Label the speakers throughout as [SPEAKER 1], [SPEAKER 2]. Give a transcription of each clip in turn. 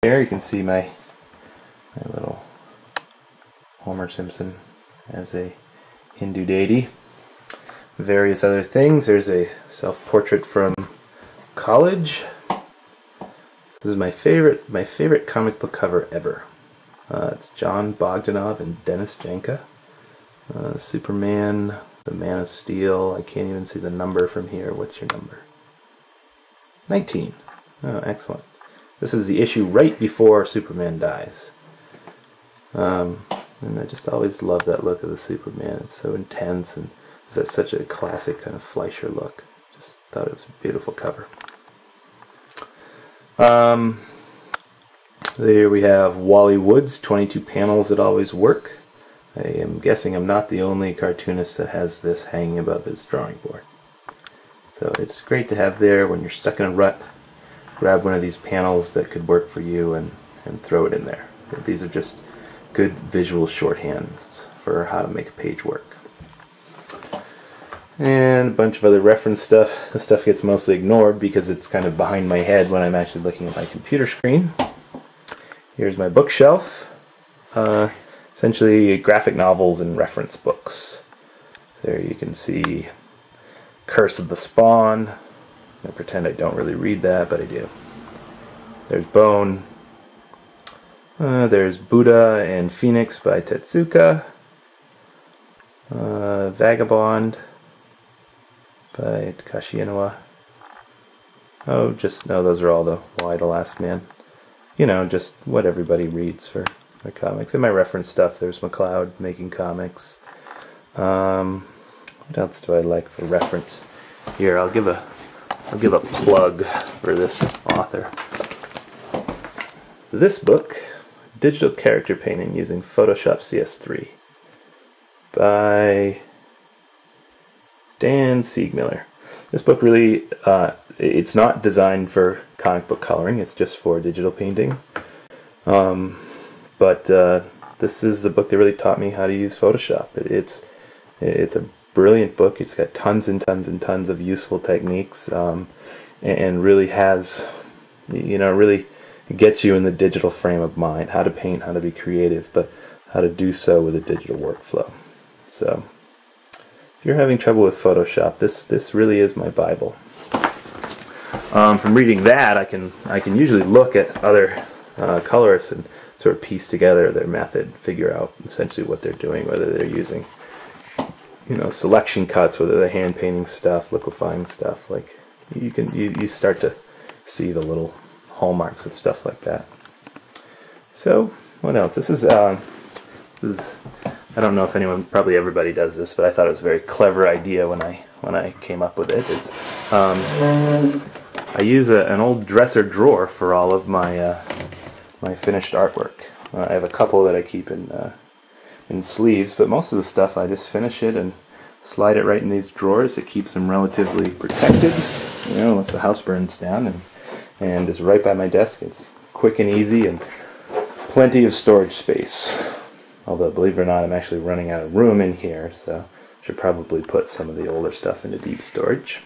[SPEAKER 1] There you can see my little Homer Simpson as a Hindu deity. Various other things. There's a self-portrait from college. This is my favorite comic book cover ever. It's John Bogdanov and Dennis Janka. Superman, the Man of Steel. I can't even see the number from here. What's your number? 19. Oh, excellent. This is the issue right before Superman dies. And I just always love that look of the Superman. It's so intense, and it's such a classic kind of Fleischer look. Just thought it was a beautiful cover. There we have Wally Wood's 22 panels that always work. I am guessing I'm not the only cartoonist that has this hanging above his drawing board. So it's great to have there when you're stuck in a rut. Grab one of these panels that could work for you and throw it in there. These are just good visual shorthands for how to make a page work. And a bunch of other reference stuff. This stuff gets mostly ignored because it's kind of behind my head when I'm actually looking at my computer screen. Here's my bookshelf. Essentially graphic novels and reference books. There you can see Curse of the Spawn. I pretend I don't really read that, but I do. There's Bone. There's Buddha and Phoenix by Tetsuka. Vagabond by Takashi Inoue. Oh, no, those are all the Why the Last Man. You know, just what everybody reads for their comics. In my reference stuff, there's McCloud making comics. What else do I like for reference? Here, I'll give a plug for this author. This book, Digital Character Painting Using Photoshop CS3 by Dan Siegmiller. This book really, it's not designed for comic book coloring, it's just for digital painting. But this is a book that really taught me how to use Photoshop. It's a brilliant book. It's got tons and tons and tons of useful techniques, and really has, really gets you in the digital frame of mind, how to paint, how to be creative, but how to do so with a digital workflow. So if you're having trouble with Photoshop, this really is my Bible. From reading that, I can usually look at other colorists and sort of piece together their method, figure out essentially what they're doing, whether they're using selection cuts, whether they're hand painting stuff, liquefying stuff. Like you start to see the little hallmarks of stuff like that. So what else? This is I don't know if probably everybody does this, but I thought it was a very clever idea when I came up with it. It's I use an old dresser drawer for all of my my finished artwork. I have a couple that I keep in sleeves, but most of the stuff I just finish it and slide it right in these drawers. It keeps them relatively protected, once the house burns down, and is right by my desk. It's quick and easy and plenty of storage space. Although, believe it or not, I'm actually running out of room in here, so I should probably put some of the older stuff into deep storage.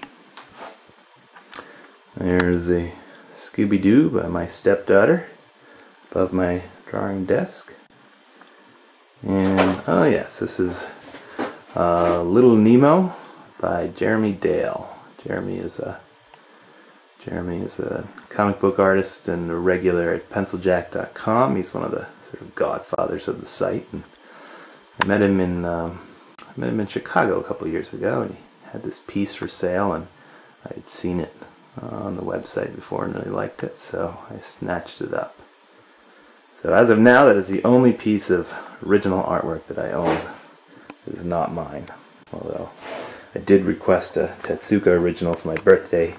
[SPEAKER 1] There's a Scooby-Doo by my stepdaughter above my drawing desk. And, oh yes, this is Little Nemo by Jeremy Dale. Jeremy is a comic book artist and a regular at penciljack.com. He's one of the sort of godfathers of the site. And I met him in Chicago a couple of years ago, and he had this piece for sale, and I had seen it on the website before and really liked it, so I snatched it up. So as of now, that is the only piece of original artwork that I own. It is not mine, although I did request a Tetsuka original for my birthday.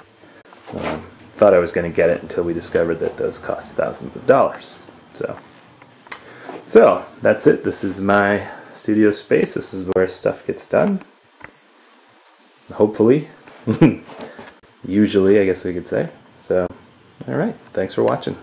[SPEAKER 1] Thought I was going to get it until we discovered that those cost thousands of dollars. So that's it. This is my studio space. This is where stuff gets done. Hopefully. Usually, I guess we could say. So, alright. Thanks for watching.